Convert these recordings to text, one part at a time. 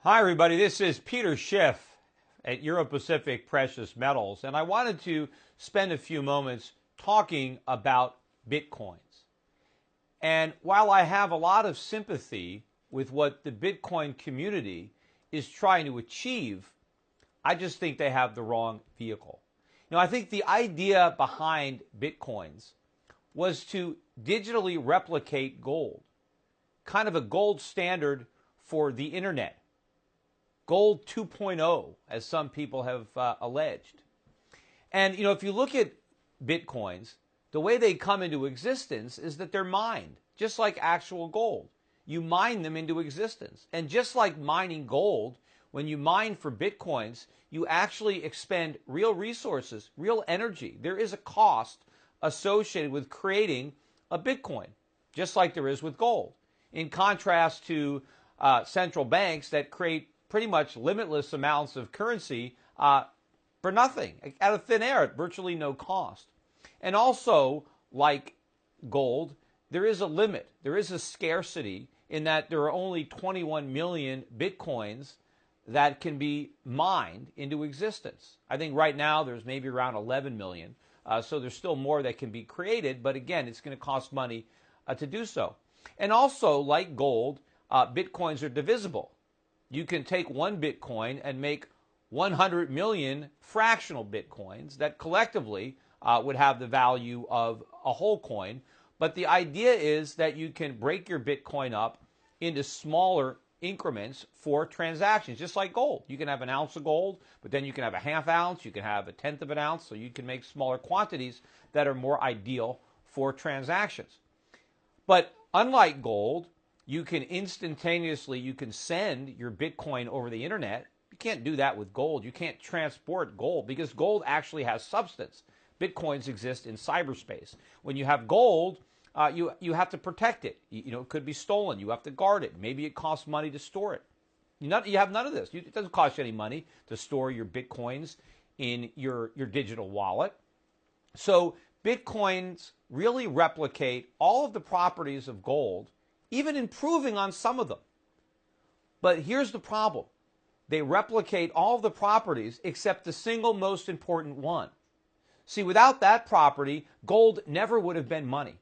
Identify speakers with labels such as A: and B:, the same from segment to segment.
A: Hi, everybody. This is Peter Schiff at Euro-Pacific Precious Metals, and I wanted to spend a few moments talking about Bitcoins. And while I have a lot of sympathy with what the Bitcoin community is trying to achieve, I just think they have the wrong vehicle. I think the idea behind Bitcoins was to digitally replicate gold, kind of a gold standard for the internet. Gold 2.0, as some people have alleged. And, if you look at Bitcoins, the way they come into existence is that they're mined, just like actual gold. You mine them into existence. And just like mining gold, when you mine for Bitcoins, you actually expend real resources, real energy. There is a cost associated with creating a Bitcoin, just like there is with gold. In contrast to central banks that create pretty much limitless amounts of currency for nothing, out of thin air, at virtually no cost. And also, like gold, there is a limit. There is a scarcity in that there are only 21 million Bitcoins that can be mined into existence. I think right now there's maybe around 11 million. So there's still more that can be created, but again, it's going to cost money to do so. And also, like gold, Bitcoins are divisible. You can take one Bitcoin and make 100 million fractional Bitcoins that collectively would have the value of a whole coin. But the idea is that you can break your Bitcoin up into smaller increments for transactions, just like gold. You can have an ounce of gold, but then you can have a half ounce, you can have a tenth of an ounce, so you can make smaller quantities that are more ideal for transactions. But unlike gold, you can instantaneously, send your Bitcoin over the internet. You can't do that with gold. You can't transport gold because gold actually has substance. Bitcoins exist in cyberspace. When you have gold, you have to protect it. It could be stolen. You have to guard it. Maybe it costs money to store it. You have none of this. It doesn't cost you any money to store your Bitcoins in your digital wallet. So Bitcoins really replicate all of the properties of gold, even improving on some of them. But here's the problem. They replicate all of the properties except the single most important one. See, without that property, gold never would have been money.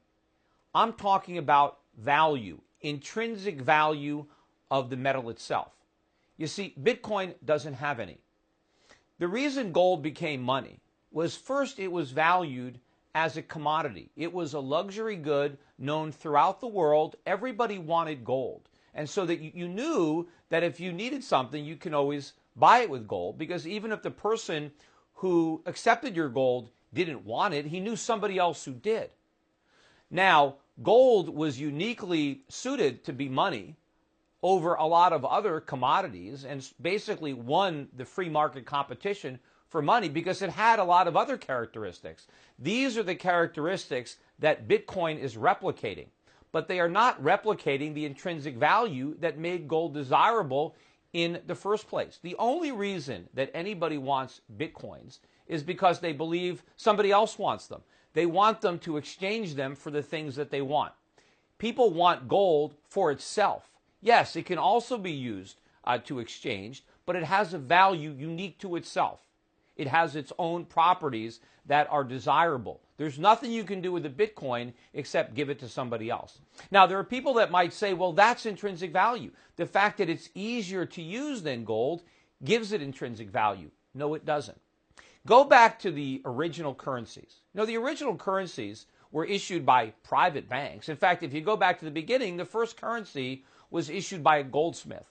A: I'm talking about value, intrinsic value of the metal itself. You see, Bitcoin doesn't have any. The reason gold became money was first it was valued as a commodity. It was a luxury good known throughout the world. Everybody wanted gold. And so that you knew that if you needed something, you can always buy it with gold, because even if the person who accepted your gold didn't want it, he knew somebody else who did. Now, gold was uniquely suited to be money over a lot of other commodities and basically won the free market competition for money because it had a lot of other characteristics. These are the characteristics that Bitcoin is replicating, but they are not replicating the intrinsic value that made gold desirable in the first place. The only reason that anybody wants Bitcoins is because they believe somebody else wants them. They want them to exchange them for the things that they want. People want gold for itself. Yes, it can also be used to exchange, but it has a value unique to itself. It has its own properties that are desirable. There's nothing you can do with a Bitcoin except give it to somebody else. Now, there are people that might say, well, that's intrinsic value. The fact that it's easier to use than gold gives it intrinsic value. No, it doesn't. Go back to the original currencies. The original currencies were issued by private banks. In fact, if you go back to the beginning, the first currency was issued by a goldsmith.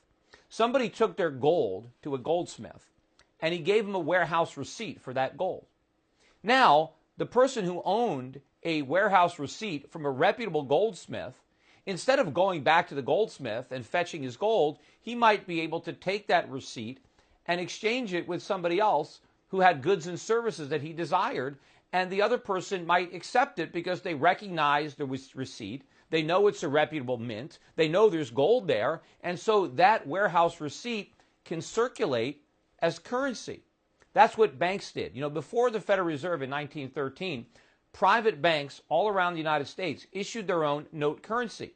A: Somebody took their gold to a goldsmith, and he gave him a warehouse receipt for that gold. Now, the person who owned a warehouse receipt from a reputable goldsmith, instead of going back to the goldsmith and fetching his gold, he might be able to take that receipt and exchange it with somebody else who had goods and services that he desired, and the other person might accept it because they recognize the receipt, they know it's a reputable mint, they know there's gold there, and so that warehouse receipt can circulate as currency. That's what banks did. Before the Federal Reserve in 1913, private banks all around the United States issued their own note currency.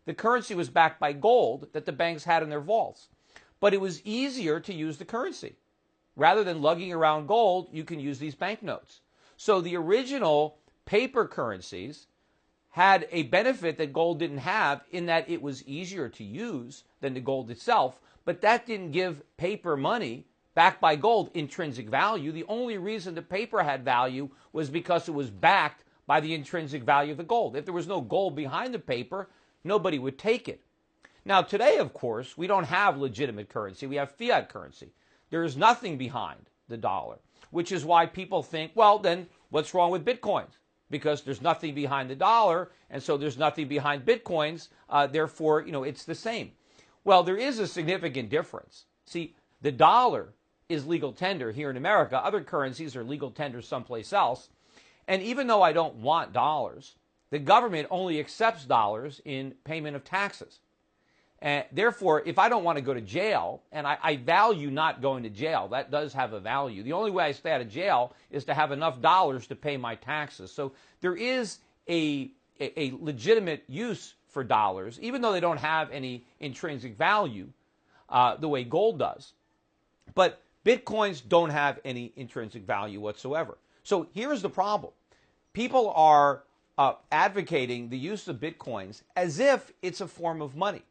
A: The currency was backed by gold that the banks had in their vaults. but it was easier to use the currency. Rather than lugging around gold, you can use these banknotes. So the original paper currencies had a benefit that gold didn't have in that it was easier to use than the gold itself, but that didn't give paper money backed by gold intrinsic value. The only reason the paper had value was because it was backed by the intrinsic value of the gold. If there was no gold behind the paper, nobody would take it. Now today, of course, we don't have legitimate currency. We have fiat currency. There is nothing behind the dollar, which is why people think, well, then what's wrong with Bitcoins? Because there's nothing behind the dollar, and so there's nothing behind Bitcoins, therefore, it's the same. Well, there is a significant difference. See, the dollar is legal tender here in America. Other currencies are legal tender someplace else. And even though I don't want dollars, the government only accepts dollars in payment of taxes. And therefore, if I don't want to go to jail, and I value not going to jail, that does have a value. The only way I stay out of jail is to have enough dollars to pay my taxes. So there is a legitimate use for dollars, even though they don't have any intrinsic value the way gold does. But Bitcoins don't have any intrinsic value whatsoever. So here's the problem. People are advocating the use of Bitcoins as if it's a form of money.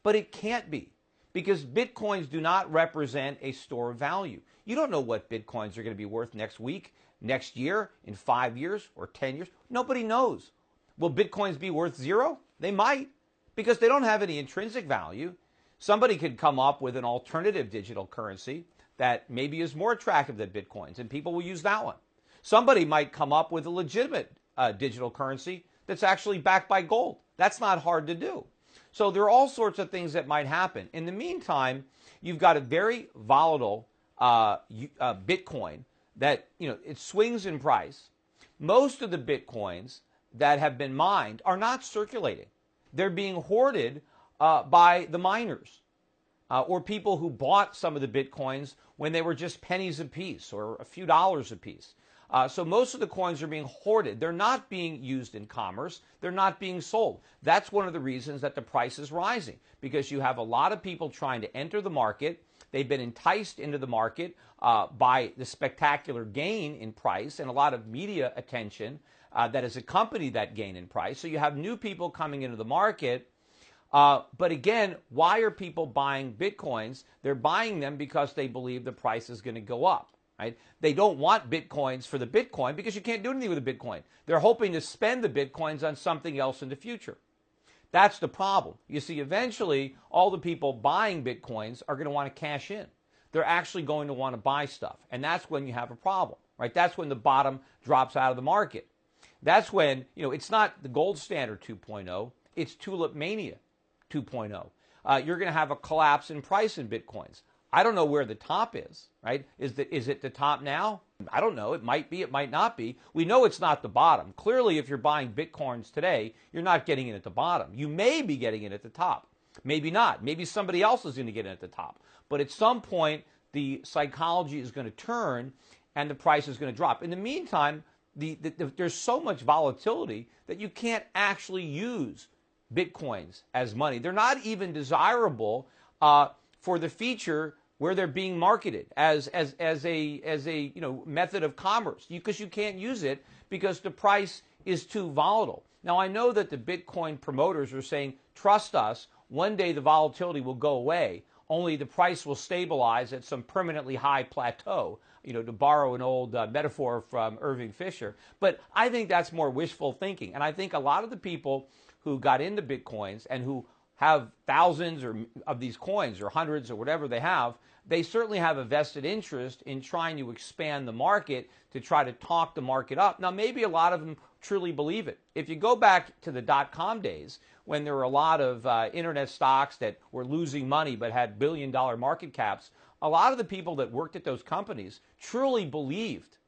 A: But it can't be, because Bitcoins do not represent a store of value. You don't know what Bitcoins are going to be worth next week, next year, in 5 years, or 10 years. Nobody knows. Will Bitcoins be worth zero? They might, because they don't have any intrinsic value. Somebody could come up with an alternative digital currency that maybe is more attractive than Bitcoins, and people will use that one. Somebody might come up with a legitimate digital currency that's actually backed by gold. That's not hard to do. So there are all sorts of things that might happen. In the meantime, you've got a very volatile Bitcoin that, it swings in price. Most of the Bitcoins that have been mined are not circulating. They're being hoarded by the miners or people who bought some of the Bitcoins when they were just pennies a piece or a few dollars a piece. So most of the coins are being hoarded. They're not being used in commerce. They're not being sold. That's one of the reasons that the price is rising, because you have a lot of people trying to enter the market. They've been enticed into the market by the spectacular gain in price and a lot of media attention that has accompanied that gain in price. So you have new people coming into the market. But again, why are people buying Bitcoins? They're buying them because they believe the price is going to go up. Right? They don't want Bitcoins for the Bitcoin because you can't do anything with a Bitcoin. They're hoping to spend the Bitcoins on something else in the future. That's the problem. You see, eventually, all the people buying Bitcoins are going to want to cash in. They're actually going to want to buy stuff. And that's when you have a problem. Right? That's when the bottom drops out of the market. That's when, it's not the gold standard 2.0, it's tulip mania 2.0. You're going to have a collapse in price in Bitcoins. I don't know where the top is, right? Is it the top now? I don't know. It might be. It might not be. We know it's not the bottom. Clearly, if you're buying Bitcoins today, you're not getting it at the bottom. You may be getting it at the top. Maybe not. Maybe somebody else is going to get it at the top. But at some point, the psychology is going to turn and the price is going to drop. In the meantime, there's so much volatility that you can't actually use Bitcoins as money. They're not even desirable for the feature where they're being marketed as a method of commerce, because you can't use it because the price is too volatile. Now, I know that the Bitcoin promoters are saying, trust us, one day the volatility will go away, only the price will stabilize at some permanently high plateau, to borrow an old metaphor from Irving Fisher. But I think that's more wishful thinking. And I think a lot of the people who got into Bitcoins and who have thousands of these coins or hundreds or whatever they have, they certainly have a vested interest in trying to expand the market to try to talk the market up. Now, maybe a lot of them truly believe it. If you go back to the dot-com days, when there were a lot of internet stocks that were losing money but had billion-dollar market caps, a lot of the people that worked at those companies truly believed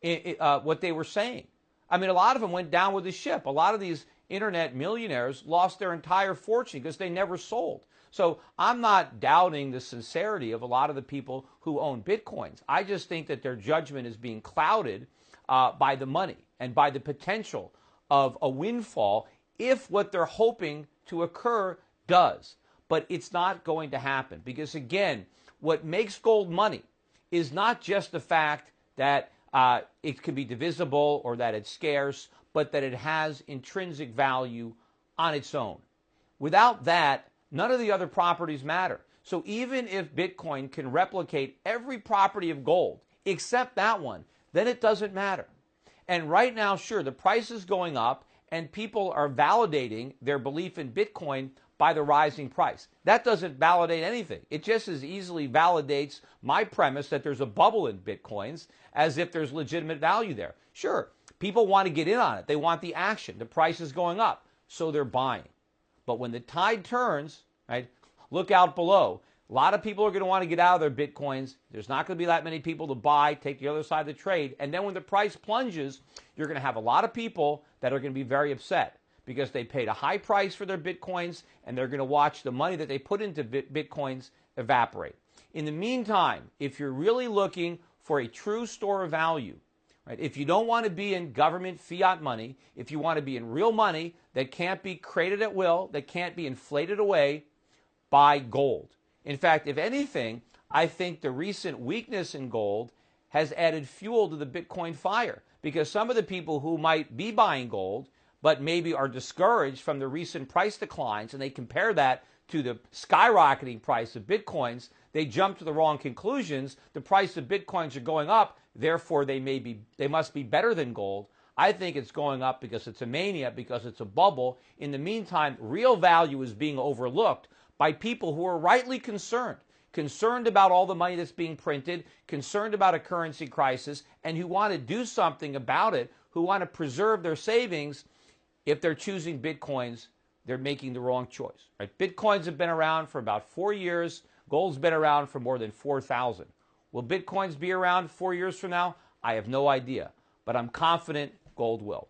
A: in what they were saying. I mean, a lot of them went down with the ship. A lot of these internet millionaires lost their entire fortune because they never sold. So I'm not doubting the sincerity of a lot of the people who own Bitcoins. I just think that their judgment is being clouded by the money and by the potential of a windfall if what they're hoping to occur does. but it's not going to happen because, again, what makes gold money is not just the fact that it can be divisible or that it's scarce, but that it has intrinsic value on its own. Without that, none of the other properties matter. So even if Bitcoin can replicate every property of gold except that one, then it doesn't matter. And right now, sure, the price is going up and people are validating their belief in Bitcoin by the rising price. That doesn't validate anything. It just as easily validates my premise that there's a bubble in Bitcoins as if there's legitimate value there. Sure, people want to get in on it. They want the action. The price is going up, so they're buying. But when the tide turns, right, look out below. A lot of people are going to want to get out of their Bitcoins. There's not going to be that many people to buy, take the other side of the trade. And then when the price plunges, you're going to have a lot of people that are going to be very upset because they paid a high price for their Bitcoins and they're going to watch the money that they put into Bitcoins evaporate. In the meantime, if you're really looking for a true store of value, right, if you don't want to be in government fiat money, if you want to be in real money that can't be created at will, that can't be inflated away, buy gold. In fact, if anything, I think the recent weakness in gold has added fuel to the Bitcoin fire because some of the people who might be buying gold but maybe are discouraged from the recent price declines and they compare that to the skyrocketing price of Bitcoins, they jump to the wrong conclusions. The price of Bitcoins are going up, therefore they must be better than gold. I think it's going up because it's a mania, because it's a bubble. In the meantime, real value is being overlooked by people who are rightly concerned about all the money that's being printed, concerned about a currency crisis, and who want to do something about it, who want to preserve their savings. If they're choosing Bitcoins, they're making the wrong choice. Right? Bitcoins have been around for about 4 years. Gold's been around for more than 4,000. Will Bitcoins be around 4 years from now? I have no idea, but I'm confident gold will.